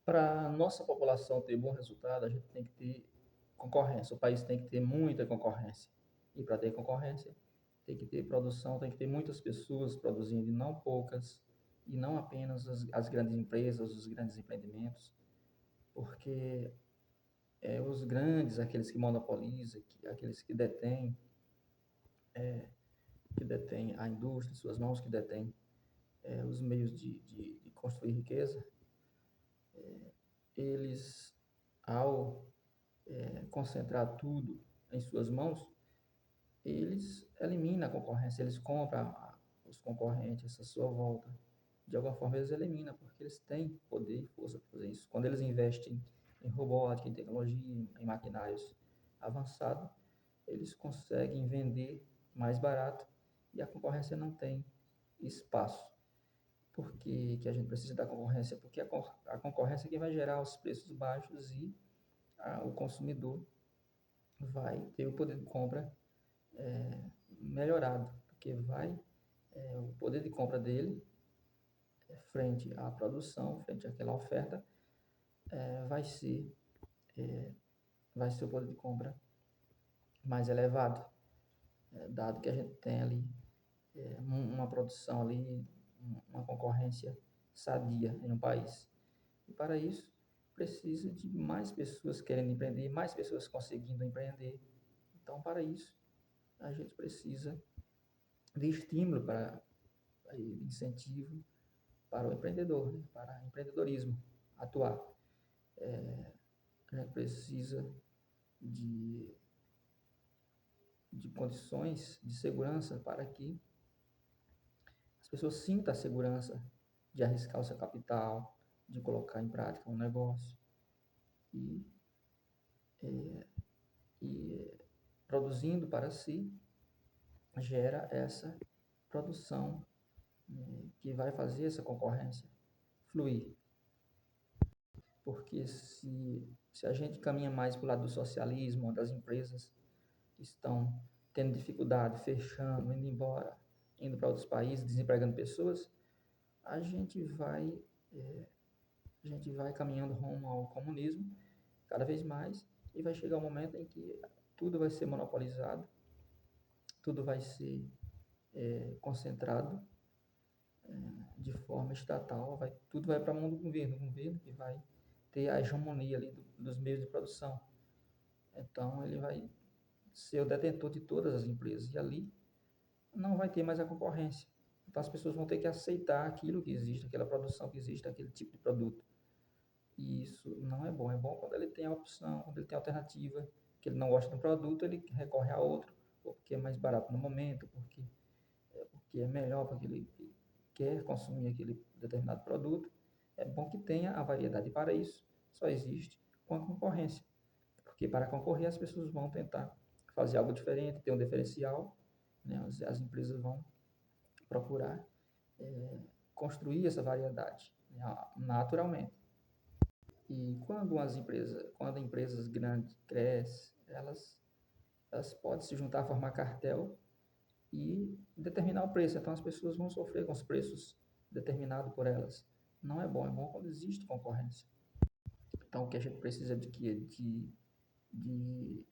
Para a nossa população ter bom resultado, a gente tem que ter concorrência. O país tem que ter muita concorrência. E para ter concorrência, tem que ter produção, tem que ter muitas pessoas produzindo, e não poucas, e não apenas as grandes empresas, os grandes empreendimentos, porque os grandes, aqueles que monopolizam, aqueles que detêm a indústria em suas mãos, que detêm os meios de construir riqueza, eles, ao concentrar tudo em suas mãos, eles eliminam a concorrência, eles compram os concorrentes à sua volta. De alguma forma, eles eliminam, porque eles têm poder e força para fazer isso. Quando eles investem em robótica, em tecnologia, em maquinários avançados, eles conseguem vender mais barato e a concorrência não tem espaço. Por que a gente precisa da concorrência? Porque a concorrência é que vai gerar os preços baixos e o consumidor vai ter o poder de compra melhorado, porque o poder de compra dele frente à produção, frente àquela oferta, vai ser vai ser o poder de compra mais elevado, dado que a gente tem ali uma produção ali, uma concorrência sadia em um país. E para isso, precisa de mais pessoas querendo empreender, mais pessoas conseguindo empreender. Então, para isso, a gente precisa de estímulo de incentivo para o empreendedor, né? Para o empreendedorismo atuar. A gente precisa de, de condições de segurança para que as pessoas sintam a segurança de arriscar o seu capital, de colocar em prática um negócio e, e produzindo para si, gera essa produção, né, que vai fazer essa concorrência fluir. Porque se a gente caminha mais para o lado do socialismo, onde as empresas estão tendo dificuldade, fechando, indo embora, indo para outros países, desempregando pessoas, a gente vai, a gente vai caminhando rumo ao comunismo cada vez mais e vai chegar um momento em que tudo vai ser monopolizado, tudo vai ser concentrado de forma estatal, tudo vai para a mão do governo, o governo que vai ter a hegemonia ali dos meios de produção. Então, ele vai ser o detentor de todas as empresas e ali não vai ter mais a concorrência. Então, as pessoas vão ter que aceitar aquilo que existe, aquela produção que existe, aquele tipo de produto. E isso não é bom. É bom quando ele tem a opção, quando ele tem a alternativa, que ele não gosta de um produto, ele recorre a outro, ou porque é mais barato no momento, porque é melhor, porque ele quer consumir aquele determinado produto. É bom que tenha a variedade. Para isso, só existe com a concorrência. Porque para concorrer, as pessoas vão tentar fazer algo diferente, ter um diferencial, né? As empresas vão procurar construir essa variedade, né, naturalmente. E quando empresas grandes crescem, elas podem se juntar, formar cartel e determinar o preço. Então as pessoas vão sofrer com os preços determinados por elas. Não é bom, é bom quando existe concorrência. Então o que a gente precisa de quê? De,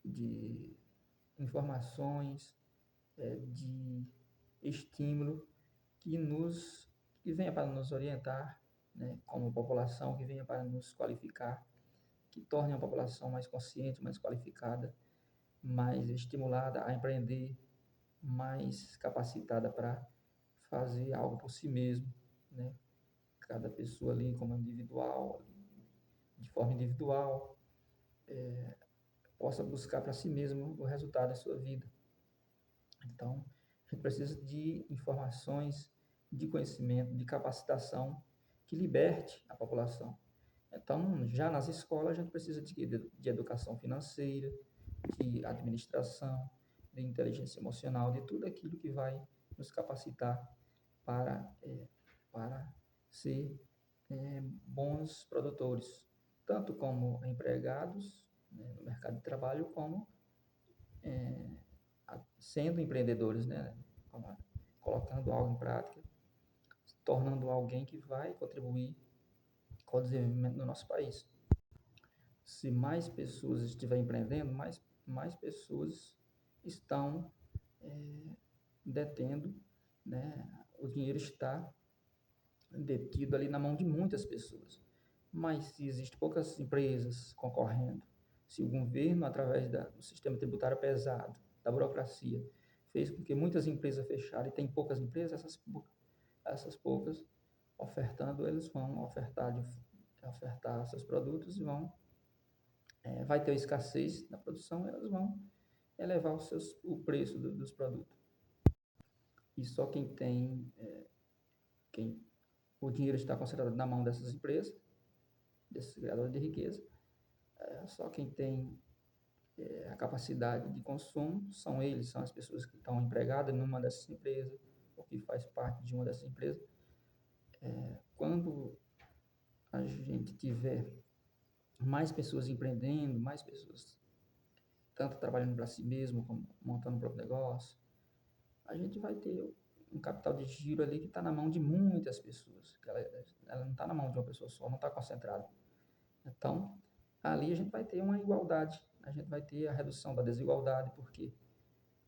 de informações, de estímulo que nos que venha para nos orientar, né, como população, que venha para nos qualificar, que torne a população mais consciente, mais qualificada, mais estimulada a empreender, mais capacitada para fazer algo por si mesmo, né? Cada pessoa ali como individual, de forma individual, possa buscar para si mesmo o resultado da sua vida. Então, a gente precisa de informações, de conhecimento, de capacitação que liberte a população. Então, já nas escolas, a gente precisa de educação financeira, de administração, de inteligência emocional, de tudo aquilo que vai nos capacitar para, para ser bons produtores, tanto como empregados, né, no mercado de trabalho, como sendo empreendedores, né, colocando algo em prática, se tornando alguém que vai contribuir ao desenvolvimento do nosso país. Se mais pessoas estiverem empreendendo, mais pessoas estão detendo, né? O dinheiro está detido ali na mão de muitas pessoas. Mas se existem poucas empresas concorrendo, se o governo, através do sistema tributário pesado, da burocracia, fez com que muitas empresas fecharam e tem poucas empresas, essas poucas ofertando, eles vão ofertar seus produtos e vai ter escassez na produção, elas vão elevar o preço dos produtos. E só quem o dinheiro está concentrado na mão dessas empresas, desses criadores de riqueza, só quem tem a capacidade de consumo são eles, são as pessoas que estão empregadas numa dessas empresas, ou que faz parte de uma dessas empresas. Quando a gente tiver mais pessoas empreendendo, mais pessoas tanto trabalhando para si mesmo, como montando um próprio negócio, a gente vai ter um capital de giro ali que está na mão de muitas pessoas, que ela não está na mão de uma pessoa só, não está concentrada. Então, ali a gente vai ter uma igualdade, a gente vai ter a redução da desigualdade. Por quê?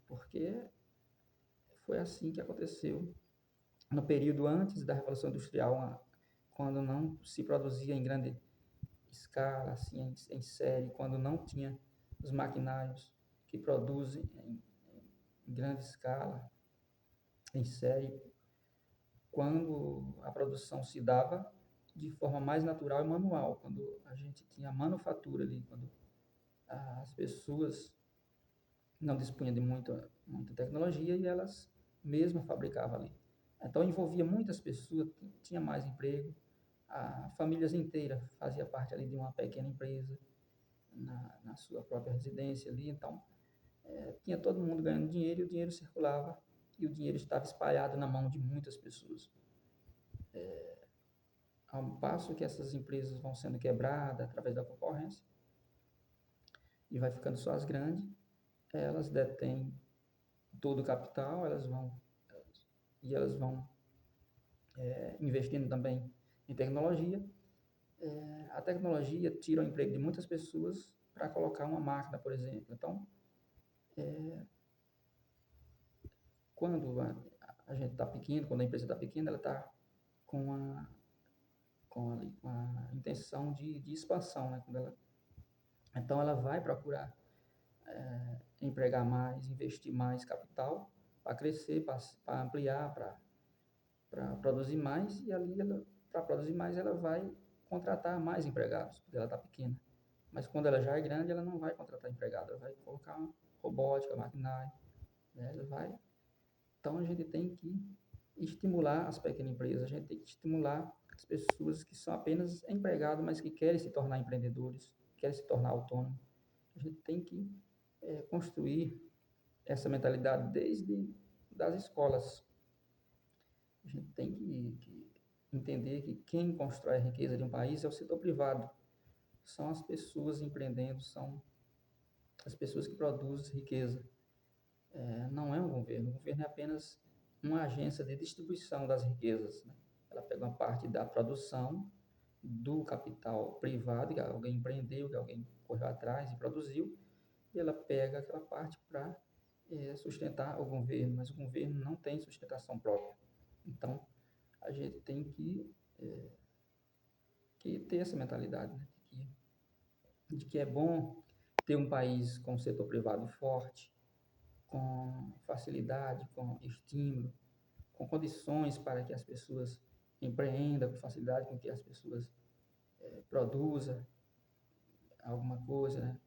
Porque foi assim que aconteceu no período antes da Revolução Industrial, quando não se produzia em grande escala, assim, em série, quando não tinha os maquinários que produzem em grande escala, em série, quando a produção se dava de forma mais natural e manual, quando a gente tinha manufatura ali, quando as pessoas não dispunham de muita tecnologia e elas mesmas fabricavam ali. Então envolvia muitas pessoas, tinha mais emprego, famílias inteiras fazia parte ali de uma pequena empresa na sua própria residência ali. Então tinha todo mundo ganhando dinheiro e o dinheiro circulava e o dinheiro estava espalhado na mão de muitas pessoas. Ao passo que essas empresas vão sendo quebradas através da concorrência e vai ficando só as grandes, elas detêm todo o capital, elas vão investindo também em tecnologia. A tecnologia tira o emprego de muitas pessoas para colocar uma máquina, por exemplo. Então, quando a gente está pequeno, quando a empresa está pequena, ela está com a intenção de expansão, né? Então, ela vai procurar empregar mais, investir mais capital para crescer, para ampliar, para produzir mais, e ali, para produzir mais, ela vai contratar mais empregados, porque ela está pequena. Mas quando ela já é grande, ela não vai contratar empregado, ela vai colocar robótica, maquinário, né? Ela vai. Então, a gente tem que estimular as pequenas empresas, a gente tem que estimular as pessoas que são apenas empregados, mas que querem se tornar empreendedores, querem se tornar autônomos. A gente tem que construir essa mentalidade desde das escolas. A gente tem que entender que quem constrói a riqueza de um país é o setor privado. São as pessoas empreendendo, são as pessoas que produzem riqueza. Não é um governo. O governo é apenas uma agência de distribuição das riquezas, né? Ela pega uma parte da produção do capital privado, que alguém empreendeu, que alguém correu atrás e produziu, e ela pega aquela parte para sustentar o governo, mas o governo não tem sustentação própria. Então, a gente tem que ter essa mentalidade, né? de que é bom ter um país com o setor privado forte, com facilidade, com estímulo, com condições para que as pessoas empreendam, com facilidade, com que as pessoas produzam alguma coisa, né?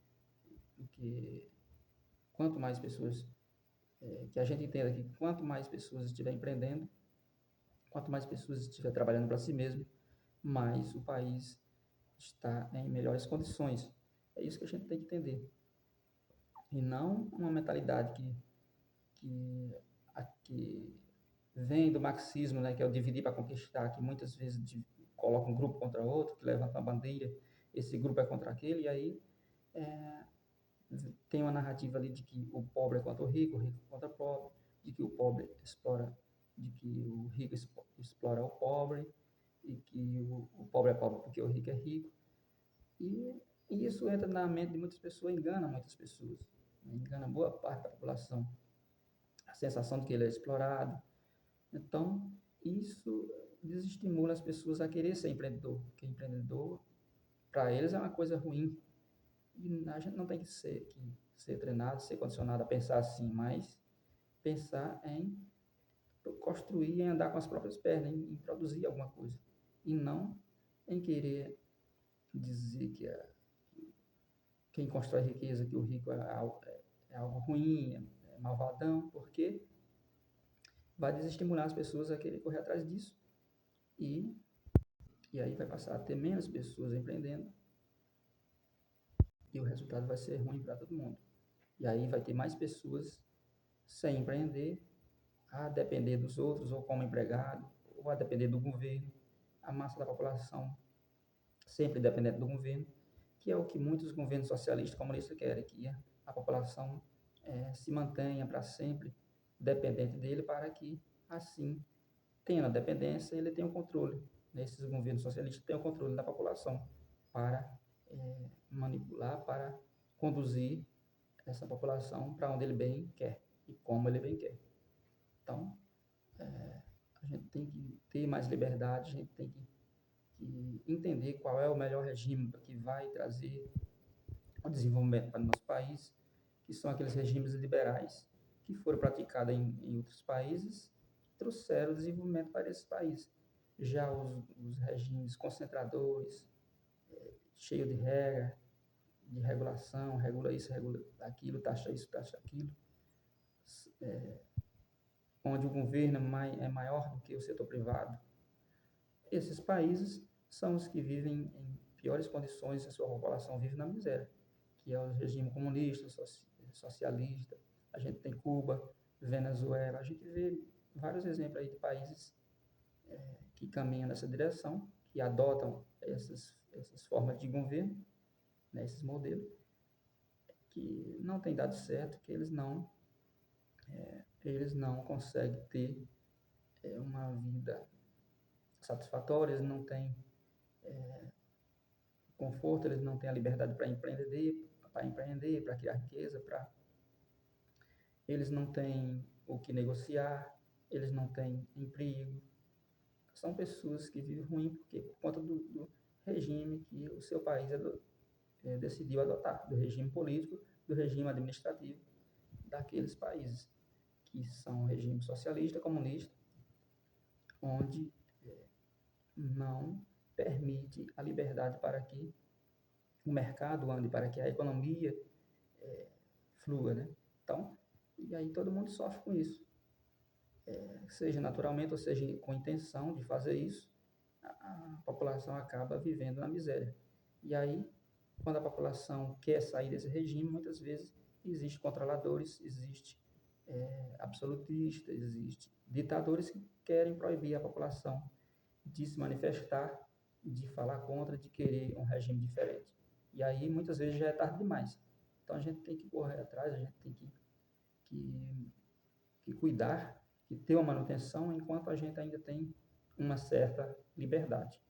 Porque quanto mais pessoas, que a gente entenda que quanto mais pessoas estiver empreendendo, quanto mais pessoas estiver trabalhando para si mesmo, mais o país está em melhores condições. É isso que a gente tem que entender. E não uma mentalidade que vem do marxismo, né, que é o dividir para conquistar, que muitas vezes coloca um grupo contra outro, que levanta uma bandeira, esse grupo é contra aquele, e aí tem uma narrativa ali de que o pobre é contra o rico contra o pobre, de que o pobre explora, de que o rico explora o pobre, e que o pobre é pobre porque o rico é rico. E isso entra na mente de muitas pessoas, engana muitas pessoas, né? Engana boa parte da população. A sensação de que ele é explorado. Então, isso desestimula as pessoas a querer ser empreendedor, porque empreendedor, para eles, é uma coisa ruim. E a gente não tem que ser treinado, ser condicionado a pensar assim, mas pensar em construir, em andar com as próprias pernas, em produzir alguma coisa. E não em querer dizer que quem constrói riqueza, que o rico é algo ruim, é malvadão, porque vai desestimular as pessoas a querer correr atrás disso. E aí vai passar a ter menos pessoas empreendendo e o resultado vai ser ruim para todo mundo. E aí vai ter mais pessoas sem empreender, a depender dos outros, ou como empregado, ou a depender do governo. A massa da população sempre dependente do governo, que é o que muitos governos socialistas e comunistas querem, que a população se mantenha para sempre dependente dele, para que, assim, tendo a dependência, ele tenha o controle. Nesses governos socialistas têm o controle da população para manipular, para conduzir essa população para onde ele bem quer e como ele bem quer. Então, a gente tem que ter mais liberdade, a gente tem que entender qual é o melhor regime que vai trazer o desenvolvimento para o nosso país, que são aqueles regimes liberais que foram praticados em outros países, trouxeram o desenvolvimento para esses países. Já os regimes concentradores, cheio de regra, de regulação, regula isso, regula aquilo, taxa isso, taxa aquilo, onde o governo é maior do que o setor privado. Esses países são os que vivem em piores condições, a sua população vive na miséria, que é o regime comunista, socialista. A gente tem Cuba, Venezuela, a gente vê vários exemplos aí de países que caminham nessa direção, que adotam essas formas de governo, né, esses modelos, que não tem dado certo, que eles não conseguem ter uma vida satisfatória, eles não têm conforto, eles não têm a liberdade para empreender, para criar riqueza, eles não têm o que negociar, eles não têm emprego. São pessoas que vivem ruim por conta do regime que o seu país decidiu adotar, do regime político, do regime administrativo daqueles países, que são regime socialista, comunista, onde não permite a liberdade para que o mercado ande, para que a economia flua, né? Então, e aí todo mundo sofre com isso. Seja naturalmente ou seja com intenção de fazer isso, a população acaba vivendo na miséria. E aí, quando a população quer sair desse regime, muitas vezes existem controladores, existe absolutistas, existe ditadores que querem proibir a população de se manifestar, de falar contra, de querer um regime diferente. E aí, muitas vezes, já é tarde demais. Então, a gente tem que correr atrás, a gente tem que cuidar, que ter uma manutenção, enquanto a gente ainda tem uma certa liberdade.